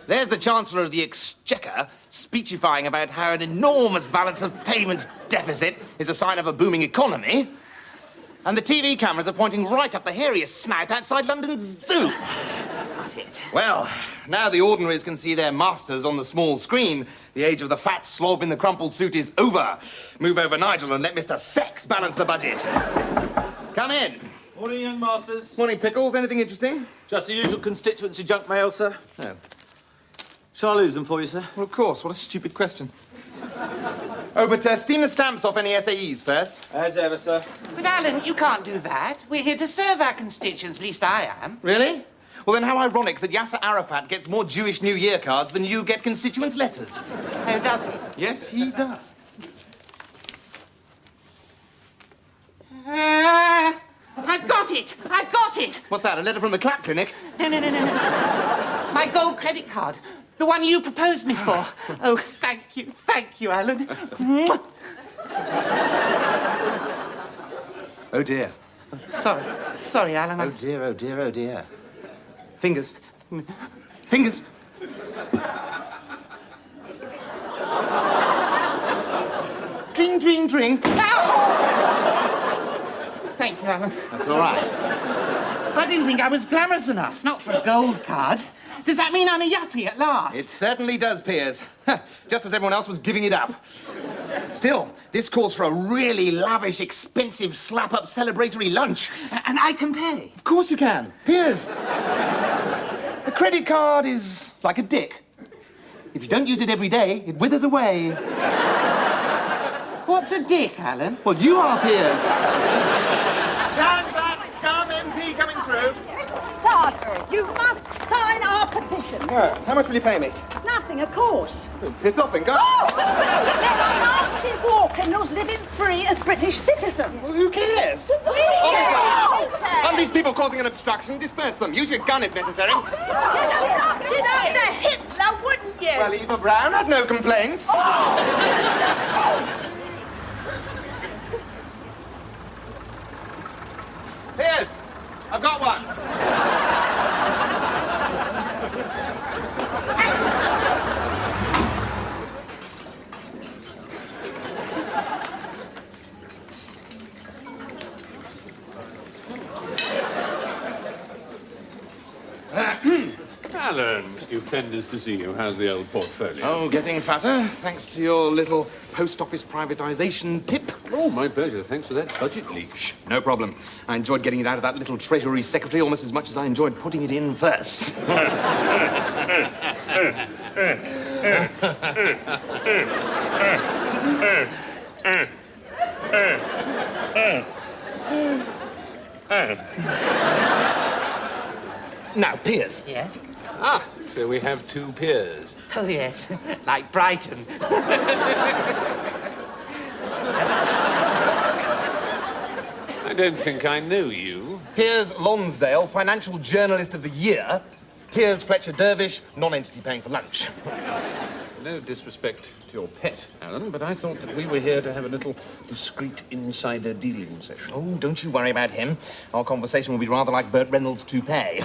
There's the Chancellor of the Exchequer speechifying about how an enormous balance of payments deficit is a sign of a booming economy. And the TV cameras are pointing right up the hairiest snout outside London's zoo. That's it. Well, now the ordinaries can see their masters on the small screen. The age of the fat slob in the crumpled suit is over. Move over, Nigel, and let Mr. Sex balance the budget. Come in. Morning, young masters. Morning, Pickles. Anything interesting? Just the usual constituency junk mail, sir. No. Shall I lose them for you, sir? Well, of course. What a stupid question. Oh, but steam the stamps off any SAEs first. As ever, sir. But, Alan, you can't do that. We're here to serve our constituents, at least I am. Really? Well, then how ironic that Yasser Arafat gets more Jewish New Year cards than you get constituents' letters. Oh, does he? Yes, he does. I've got it! I've got it! What's that, a letter from the Clap Clinic? No. My gold credit card. The one you proposed me for. Oh, thank you, Alan. Oh, dear. Sorry, Alan. Oh, dear, oh, dear, oh, dear. Fingers. Fingers. Dring, dring, dring. Ow! Thank you, Alan. That's all right. I didn't think I was glamorous enough. Not for a gold card. Does that mean I'm a yuppie at last? It certainly does, Piers. Just as everyone else was giving it up. Still, this calls for a really lavish, expensive, slap-up celebratory lunch. And I can pay? Of course you can. Piers. A credit card is like a dick. If you don't use it every day, it withers away. What's a dick, Alan? Well, you are, Piers. Come, MP coming through. Starter, you must sign our petition. How much will you pay me? Nothing, of course. Piss off then, go. Oh! There are Nazi war criminals living free as British citizens. Well, who cares? Aren't these people causing an obstruction? Disperse them. Use your gun if necessary. You'd have loved it under Hitler, wouldn't you? Well, Eva Brown had no complaints. Piers, I've got one. Alan, stupendous to see you. How's the old portfolio? Oh, getting fatter, thanks to your little post office privatisation tip. Oh, my pleasure. Thanks for that budget leak. Shh, no problem. I enjoyed getting it out of that little Treasury Secretary almost as much as I enjoyed putting it in first. Now, Piers. Yes? Ah, so we have two peers. Oh, yes. Like Brighton. I don't think I know you. Piers Lonsdale, Financial Journalist of the Year. Piers Fletcher-Dervish, non-entity paying for lunch. No disrespect to your pet, Alan, but I thought that we were here to have a little discreet insider dealing session. Oh, don't you worry about him. Our conversation will be rather like Burt Reynolds' toupee.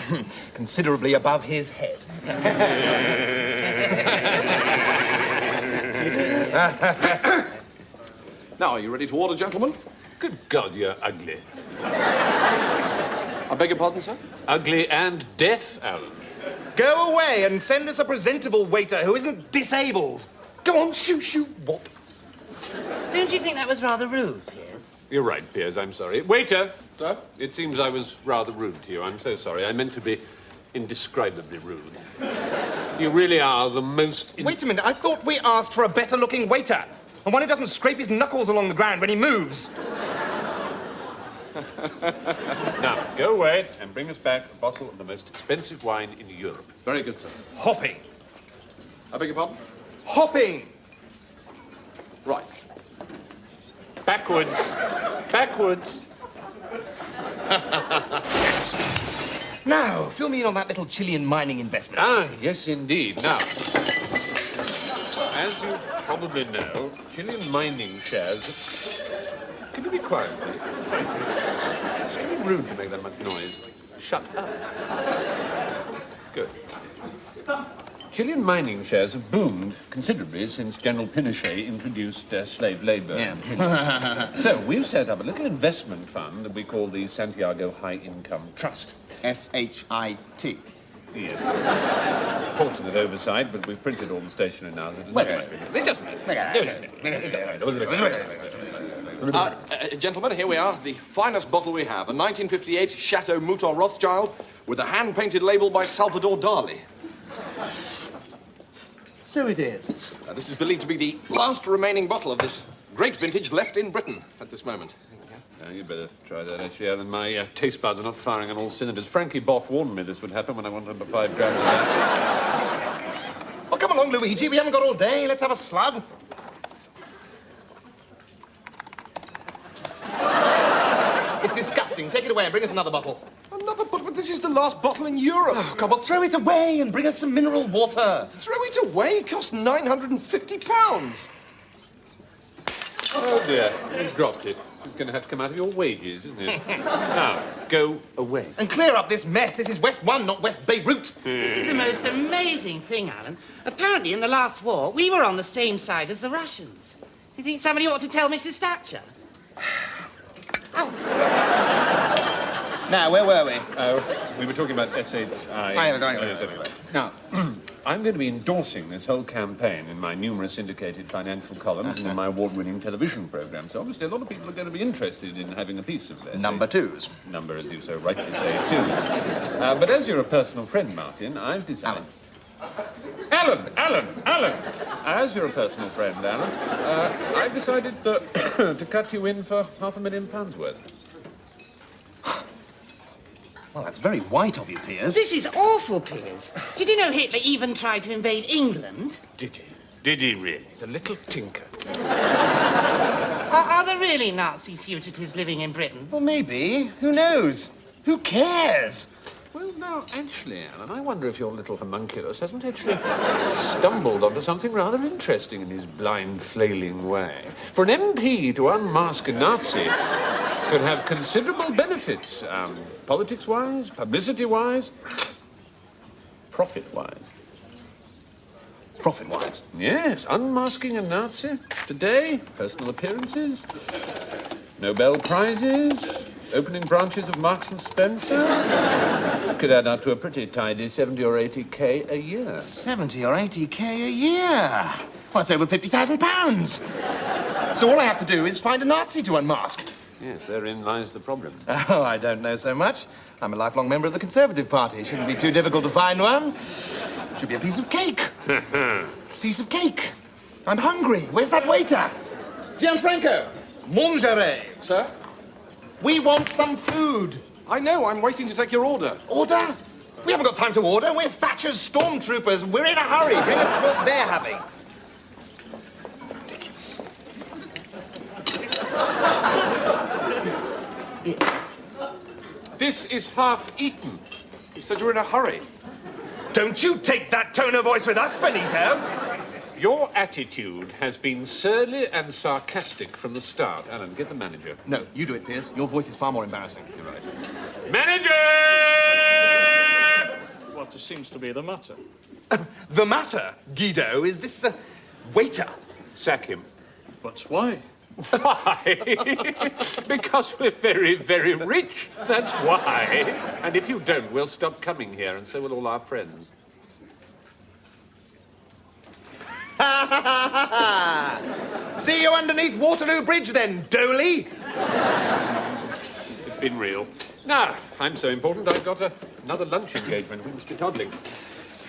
Considerably above his head. Now, are you ready to order, gentlemen? Good God, you're ugly. I beg your pardon, sir? Ugly and deaf, Alan. Go away and send us a presentable waiter who isn't disabled. Go on, shoo, whop. Don't you think that was rather rude, Piers? You're right, Piers, I'm sorry. Waiter! Sir? It seems I was rather rude to you. I'm so sorry. I meant to be indescribably rude. You really are the most... Wait a minute, I thought we asked for a better-looking waiter. And one who doesn't scrape his knuckles along the ground when he moves. Now, go away and bring us back a bottle of the most expensive wine in Europe. Very good, sir. Hopping. I beg your pardon? Hopping. Right. Backwards. Backwards. Now, fill me in on that little Chilean mining investment. Ah, yes, indeed. Now, as you probably know, Chilean mining shares... Can you be quiet, please? Sorry, it's really rude to make that much noise. Shut up. Good. Chilean mining shares have boomed considerably since General Pinochet introduced slave labour in Chile. So we've set up a little investment fund that we call the Santiago High Income Trust. S-H-I-T. Yes. Fortunate oversight, but we've printed all the stationery now. It doesn't matter. Gentlemen, here we are, the finest bottle we have. A 1958 Chateau Mouton Rothschild with a hand-painted label by Salvador Dali. So it is. This is believed to be the last remaining bottle of this great vintage left in Britain at this moment. You'd better try that, actually, Alan. My taste buds are not firing on all cylinders. Frankie Boff warned me this would happen when I went under 5 grams of that. Well, come along, Luigi. We haven't got all day. Let's have a slug. It's disgusting. Take it away and bring us another bottle. Another bottle? But this is the last bottle in Europe. Oh, God, well, throw it away and bring us some mineral water. Throw it away? It costs £950. Oh, dear. You've dropped it. It's going to have to come out of your wages, isn't it? Now, go away. And clear up this mess. This is West 1, not West Beirut. This is the most amazing thing, Alan. Apparently, in the last war, we were on the same side as the Russians. Do you think somebody ought to tell Mrs. Thatcher? Now, where were we? We were talking about S-H-I... Now, I'm going to be endorsing this whole campaign in my numerous syndicated financial columns and in my award-winning television programme. So obviously a lot of people are going to be interested in having a piece of this. Number twos. Number, as you so rightly say, twos. But as you're a personal friend, Martin, I've decided... Alan! As you're a personal friend, Alan, I've decided to cut you in for £500,000 worth. Well, that's very white of you, Piers. This is awful, Piers. Did you know Hitler even tried to invade England? Did he? Did he really? The little tinker. Are there really Nazi fugitives living in Britain? Well, maybe. Who knows? Who cares? Well, now, actually, Alan, I wonder if your little homunculus hasn't actually stumbled onto something rather interesting in his blind, flailing way. For an MP to unmask a Nazi could have considerable benefits, politics-wise, publicity-wise, profit-wise. Profit-wise? Yes, unmasking a Nazi. Today, personal appearances, Nobel Prizes, opening branches of Marks and Spencer. Could add up to a pretty tidy 70 or 80k a year. 70 or 80k a year? Well, that's over £50,000. So all I have to do is find a Nazi to unmask. Yes, therein lies the problem. Oh, I don't know so much. I'm a lifelong member of the Conservative Party. Shouldn't be too difficult to find one. Should be a piece of cake. Piece of cake. I'm hungry. Where's that waiter? Gianfranco, mangerez. Sir? We want some food. I know, I'm waiting to take your order. Order? We haven't got time to order. We're Thatcher's stormtroopers. We're in a hurry. Bring us what they're having. Ridiculous. This is half eaten. You said you were in a hurry. Don't you take that tone of voice with us, Benito. Your attitude has been surly and sarcastic from the start. Alan, get the manager. No, you do it, Piers. Your voice is far more embarrassing. You're right. Manager! What seems to be the matter? The matter, Guido, is this waiter. Sack him. But why? Why? Because we're very, very rich. That's why. And if you don't, we'll stop coming here, and so will all our friends. See you underneath Waterloo Bridge, then, Doley. It's been real. Now, I'm so important, I've got another lunch engagement. We must be toddling.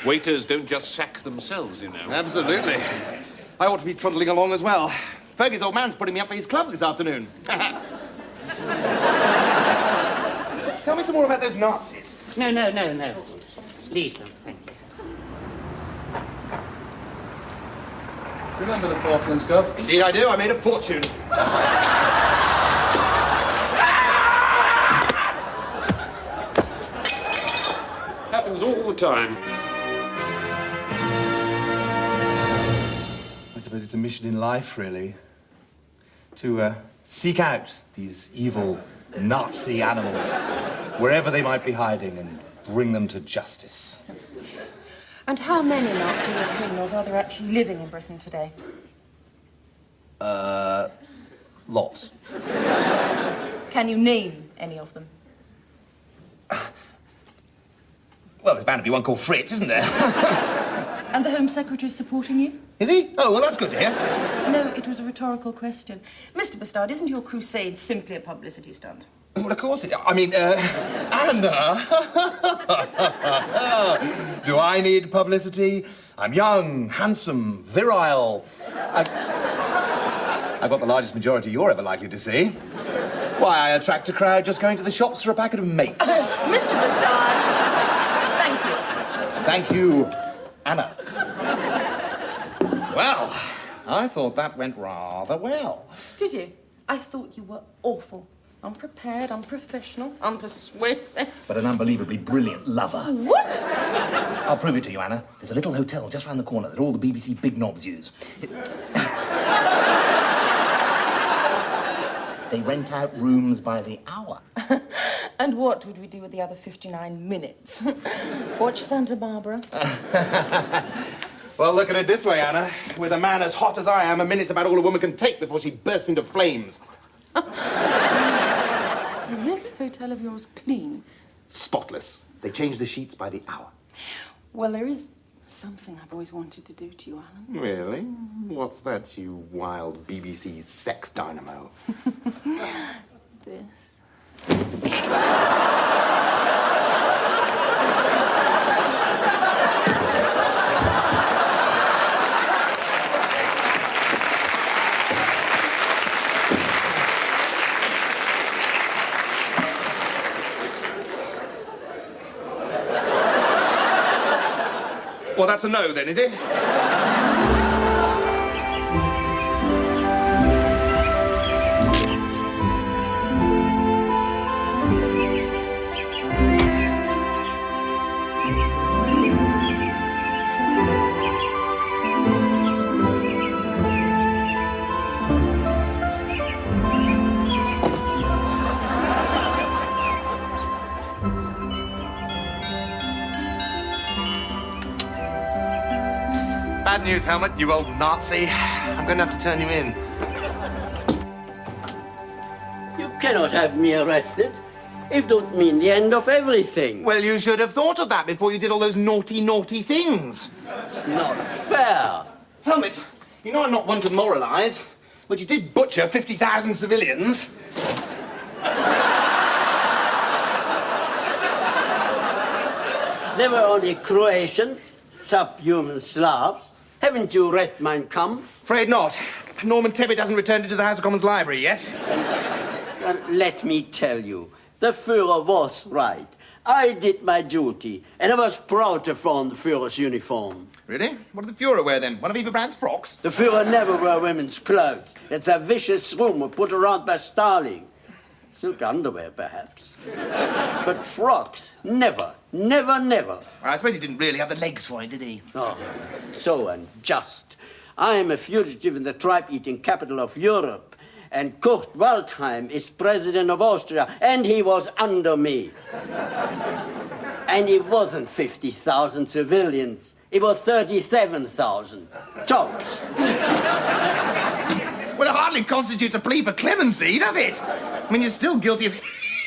Waiters don't just sack themselves, you know. Absolutely. I ought to be trundling along as well. Fergie's old man's putting me up for his club this afternoon. Tell me some more about those Nazis. No. Leave them, thank you. Remember the Falklands, Gov? Indeed I do. I made a fortune. Happens all the time. I suppose it's a mission in life, really. To seek out these evil Nazi animals, wherever they might be hiding, and bring them to justice. And how many Nazi criminals are there actually living in Britain today? Lots. Can you name any of them? Well, there's bound to be one called Fritz, isn't there? And the Home Secretary is supporting you? Is he? Oh, well, that's good to hear. No, it was a rhetorical question. Mr. Bastard, isn't your crusade simply a publicity stunt? Well, of course it... I mean, Anna... Do I need publicity? I'm young, handsome, virile. I've got the largest majority you're ever likely to see. Why, I attract a crowd just going to the shops for a packet of mates. Mr. Bastard, thank you. Thank you, Anna. Well, I thought that went rather well. Did you? I thought you were awful. Unprepared, unprofessional, unpersuasive. But an unbelievably brilliant lover. What? I'll prove it to you, Anna. There's a little hotel just round the corner that all the BBC big knobs use. They rent out rooms by the hour. And what would we do with the other 59 minutes? Watch Santa Barbara? Well, look at it this way, Anna. With a man as hot as I am, a minute's about all a woman can take before she bursts into flames. Is this hotel of yours clean? Spotless. They change the sheets by the hour. Well, there is something I've always wanted to do to you, Alan. Really? What's that, you wild BBC sex dynamo? This. Well, that's a no, then, is it? Bad news, Helmut, you old Nazi. I'm going to have to turn you in. You cannot have me arrested. It don't mean the end of everything. Well, you should have thought of that before you did all those naughty, naughty things. It's not fair. Helmut, you know I'm not one to moralise, but you did butcher 50,000 civilians. They were only Croatians, subhuman Slavs. Haven't you read Mein Kampf? Afraid not. Norman Tebbit hasn't returned it to the House of Commons library yet. Well, let me tell you, the Führer was right. I did my duty, and I was proud to form the Führer's uniform. Really? What did the Führer wear then? One of Eva Brandt's frocks? The Führer never wore women's clothes. It's a vicious rumor put around by Stalin. Silk underwear, perhaps. But frocks, never, never, never. I suppose he didn't really have the legs for it, did he? Oh, so unjust. I am a fugitive in the tribe-eating capital of Europe, and Kurt Waldheim is president of Austria, and he was under me. And it wasn't 50,000 civilians. It was 37,000. Tops. Well, it hardly constitutes a plea for clemency, does it? I mean, you're still guilty of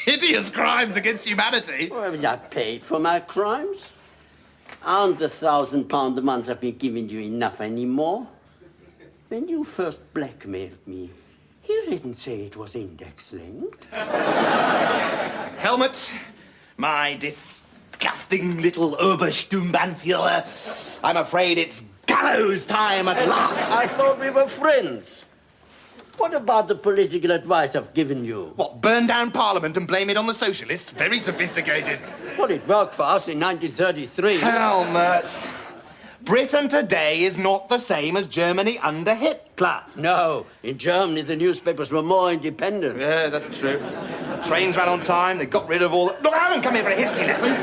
hideous crimes against humanity. Well, haven't I paid for my crimes? Aren't the £1,000 a month I've been giving you enough anymore? When you first blackmailed me, you didn't say it was index-linked. Helmut, my disgusting little Obersturmbannführer, I'm afraid it's gallows time at last. I thought we were friends. What about the political advice I've given you? What, burn down Parliament and blame it on the socialists? Very sophisticated. Well, it worked for us in 1933. Helmut, Britain today is not the same as Germany under Hitler. No, in Germany the newspapers were more independent. Yeah, that's true. Trains ran on time, they got rid of all the... Look, I haven't come here for a history lesson.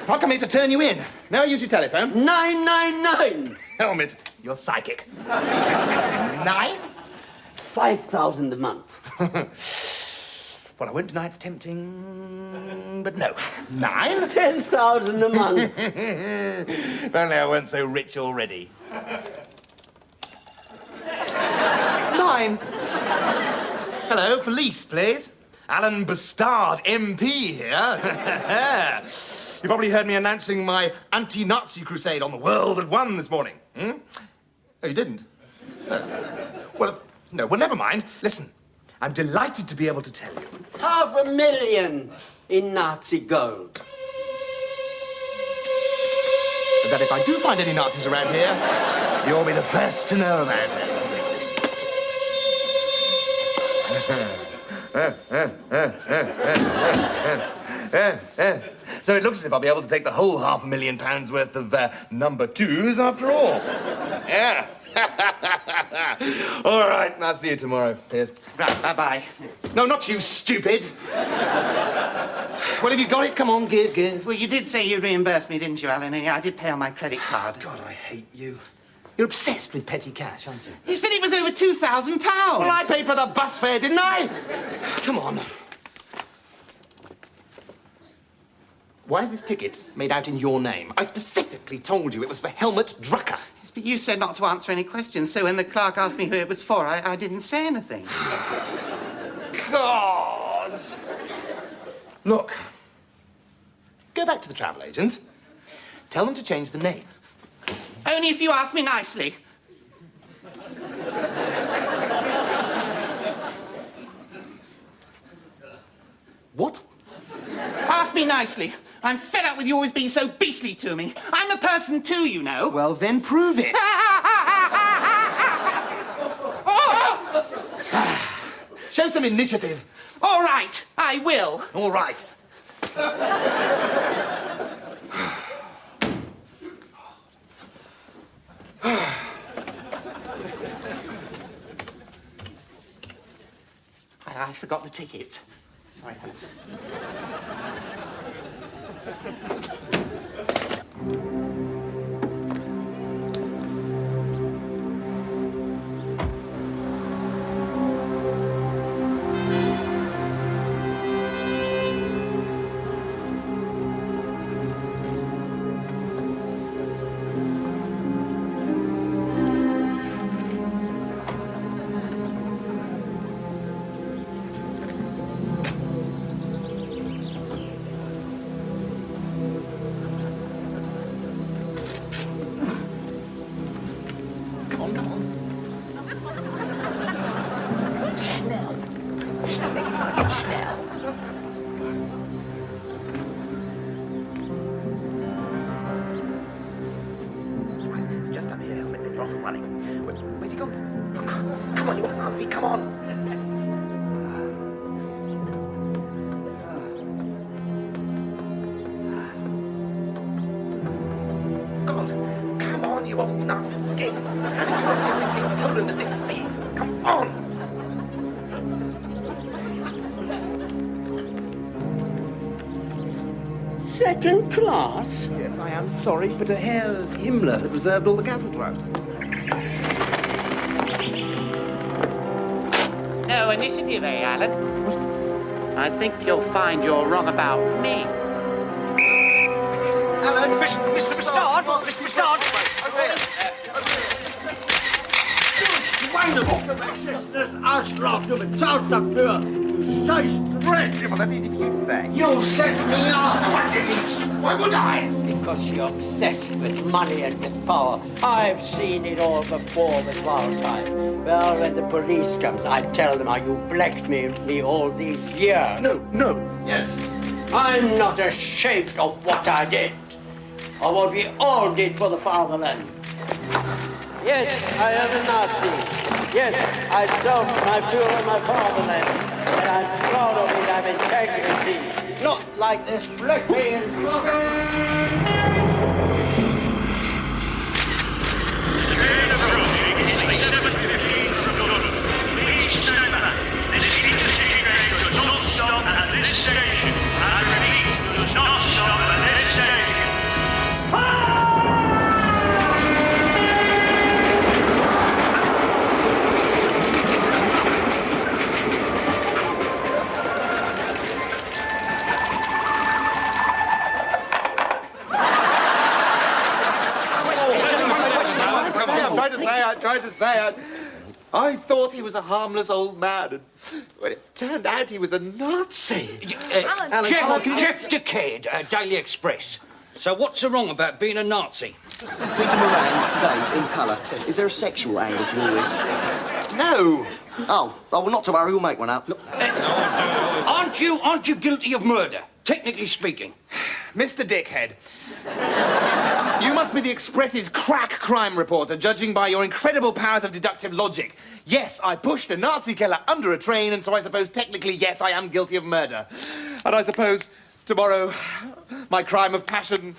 I'll come here to turn you in. Now use your telephone. 999! Helmut, you're psychic. 9? 5,000 a month. Well, I won't deny it's tempting, but no. 9? 10,000 a month. If only I weren't so rich already. 9. Hello, police, please. Alan Bastard, MP here. You probably heard me announcing my anti-Nazi crusade on the World at 1 this morning. Hmm? Oh, you didn't? Well, never mind. Listen, I'm delighted to be able to tell you. 500,000 in Nazi gold. That if I do find any Nazis around here, you'll be the first to know about it. So it looks as if I'll be able to take the whole £500,000 worth of number 2s after all. Yeah. All right, I'll see you tomorrow, Piers. Right, bye-bye. No, not you, stupid. Well, if you got it, come on, give. Well, you did say you'd reimburse me, didn't you, Alan? And I did pay on my credit card. God, I hate you. You're obsessed with petty cash, aren't you? You said it was over £2,000. Well, I paid for the bus fare, didn't I? Come on. Why is this ticket made out in your name? I specifically told you it was for Helmut Drucker. Yes, but you said not to answer any questions, so when the clerk asked me who it was for, I didn't say anything. God! Look, go back to the travel agent. Tell them to change the name. Only if you ask me nicely. What? Ask me nicely. I'm fed up with you always being so beastly to me. I'm a person too, you know. Well, then prove it. Show some initiative. All right, I will. All right. I forgot the ticket. Sorry. Where's he gone? Come on, you Nazi, come on. God, come on, you old Nazi, get it. And Poland at this speed. Come on. Second class? Yes, I am sorry, but Herr Himmler had reserved all the cattle trucks. No initiative, eh, Alan? I think you'll find you're wrong about me. Alan, Mr. Bastard! Mr. Bastard! Wonderful! Righteousness, Arschloch, du bezahlst dafür! Scheiß Dreck! Yeah, well, that's easy for you to say. You set me up! Why would I? Because you're obsessed with money and with power. I've seen it all before with Wildtime. Well, when the police comes, I tell them how you blackmailed me all these years. No. Yes. I'm not ashamed of what I did. Or what we all did for the fatherland. Yes, I am a Nazi. Yes, I served my Führer, my fatherland. And I'm proud of it, I have integrity. Not like this blackmail. Train approaching in 7:15 from London. Please stand back. This intercity train does not stop at this station. I repeat, does not stop at this station. tried to say it. I thought he was a harmless old man, and when it turned out he was a Nazi. Jeff Decade, Daily Express. So what's so wrong about being a Nazi? Peter Moran, today, in colour. Is there a sexual angle to all this? No. Oh, well, not to worry, we'll make one up. Aren't you guilty of murder, technically speaking? Mr. Dickhead, you must be the Express's crack crime reporter, judging by your incredible powers of deductive logic. Yes, I pushed a Nazi killer under a train, and so I suppose technically, yes, I am guilty of murder. And I suppose tomorrow my crime of passion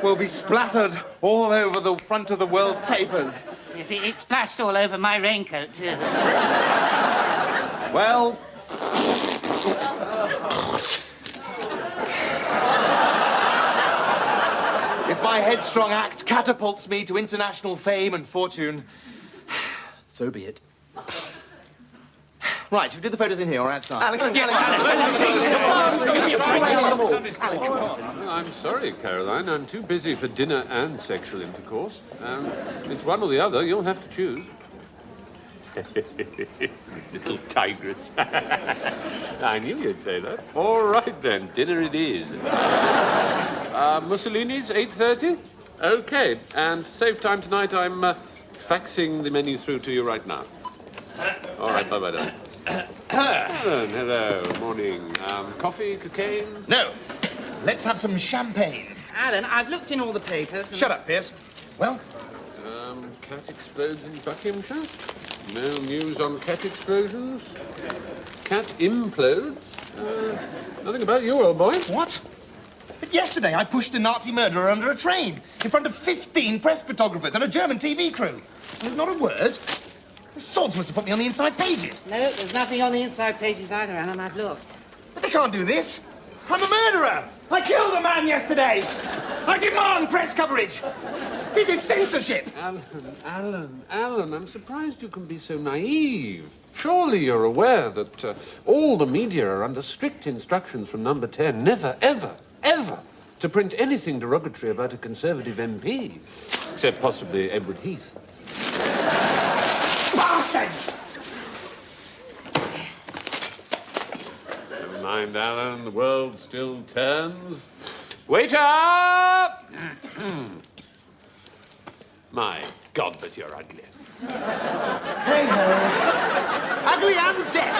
will be splattered all over the front of the world's papers. You see, it splashed all over my raincoat, too. Well... if my headstrong act catapults me to international fame and fortune, so be it. Right, should we do the photos in here or outside? I'm sorry, Caroline. I'm too busy for dinner and sexual intercourse. It's one or the other. You'll have to choose. Little tigress. I knew you'd say that. All right, then. Dinner it is. Mussolini's, 8:30? OK. And save time tonight. I'm faxing the menu through to you right now. All right, bye-bye, darling. Alan, hello. Morning. Coffee, cocaine? No. Let's have some champagne. Alan, I've looked in all the papers and... Shut up, Piers. Well? Cat explodes in Buckinghamshire? No news on cat explosions? Cat implodes? Nothing about you, old boy. What? But yesterday I pushed a Nazi murderer under a train in front of 15 press photographers and a German TV crew. There's not a word. The sods must have put me on the inside pages. No, there's nothing on the inside pages either, Alan. I've looked. But they can't do this. I'm a murderer. I killed a man yesterday. I demand press coverage. This is censorship. Alan, I'm surprised you can be so naive. Surely you're aware that all the media are under strict instructions from Number 10 never, ever, ever to print anything derogatory about a Conservative MP, except possibly Edward Heath. Bastards! Never mind, Alan, the world still turns. Waiter! My God, but you're ugly. Hey-ho. Ugly and deaf.